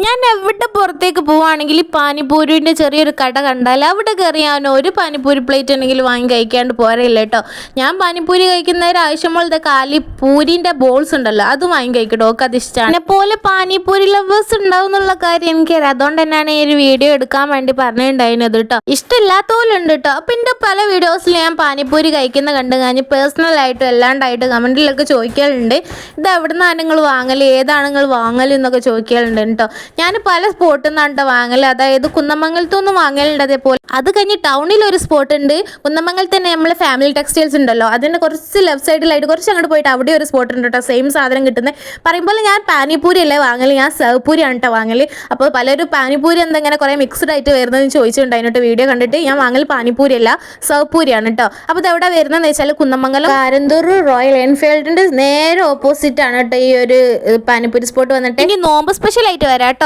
ഞാൻ എവിടെ പുറത്തേക്ക് പോവുകയാണെങ്കിൽ ഈ പാനിപ്പൂരിൻ്റെ ചെറിയൊരു കട കണ്ടാൽ അവിടെ കയറി ഞാൻ ഒരു പാനിപ്പൂരി പ്ലേറ്റ് ഉണ്ടെങ്കിൽ വാങ്ങി കഴിക്കാണ്ട് പോരയില്ല കേട്ടോ. ഞാൻ പാനിപ്പൂരി കഴിക്കുന്നതിന് ആവശ്യമുള്ള കാലി പൂരിൻ്റെ ബോൾസ് ഉണ്ടല്ലോ അത് വാങ്ങി കഴിക്കട്ടോ. ഒക്കെ അത് ഇഷ്ടമാണ്. എന്നെ പോലെ പാനിപ്പൂരി ലവേഴ്സ് ഉണ്ടാവും എന്നുള്ള കാര്യം എനിക്കറിയാം. അതുകൊണ്ട് തന്നെയാണ് ഈ ഒരു വീഡിയോ എടുക്കാൻ വേണ്ടി പറഞ്ഞിട്ടുണ്ടായിരുന്നത് കേട്ടോ. ഇഷ്ടമില്ലാത്ത പോലെ ഉണ്ട് കേട്ടോ. അപ്പം എൻ്റെ പല വീഡിയോസിൽ ഞാൻ പാനിപ്പൂരി കഴിക്കുന്ന കണ്ട് കഴിഞ്ഞ് പേഴ്സണലായിട്ടും അല്ലാണ്ടായിട്ട് കമൻറ്റിലൊക്കെ ചോദിക്കലുണ്ട്, ഇത് എവിടെ നിന്നാണ് നിങ്ങൾ വാങ്ങൽ, ഏതാണ് നിങ്ങൾ വാങ്ങൽ എന്നൊക്കെ ചോദിക്കലുണ്ട് കേട്ടോ. ഞാൻ പല സ്പോട്ടിൽ നിന്നാണ് വാങ്ങൽ. അതായത് കുന്നമംഗലത്തൊന്നും വാങ്ങലുണ്ട്. അതേപോലെ അത് കഴിഞ്ഞ് ടൗണിൽ ഒരു സ്പോട്ട് ഉണ്ട്. കുന്നമംഗലത്ത് തന്നെ നമ്മൾ ഫാമിലി ടെക്സ്റ്റൈൽസ് ഉണ്ടല്ലോ, അതിൻ്റെ കുറച്ച് ലെഫ്റ്റ് സൈഡിലായിട്ട് കുറച്ച് അങ്ങോട്ട് പോയിട്ട് അവിടെ ഒരു സ്പോട്ട് ഉണ്ട് കേട്ടോ. സെയിം സാധനം കിട്ടുന്നത് പറയുമ്പോൾ ഞാൻ പാനിപ്പൂരി അല്ലേ വാങ്ങൽ, ഞാൻ സേവ്പൂരിയാണ് കേട്ടോ വാങ്ങൽ. അപ്പോൾ പലരും പാനിപ്പൂരി എന്തെങ്ങനെ കുറേ മിക്സ്ഡ് ആയിട്ട് വരുന്നതെന്ന് ചോദിച്ചിട്ടുണ്ടായിരുന്നു. വീഡിയോ കണ്ടിട്ട് ഞാൻ വാങ്ങൽ പാനിപ്പൂരി അല്ല സേവ്പൂരിയാണ് കേട്ടോ. അപ്പോൾ ഇത് എവിടെ വരുന്നതെന്ന് വെച്ചാൽ കുന്നമംഗലം കാരന്തൂർ റോയൽ എൻഫീൽഡിൻ്റെ നേരെ ഓപ്പോസിറ്റ് ആണ് കേട്ടോ ഈ ഒരു പാനിപ്പൂരി സ്പോട്ട് വന്നിട്ട്. എനിക്ക് നോമ്പ് സ്പെഷ്യൽ ആയിട്ട് വരാം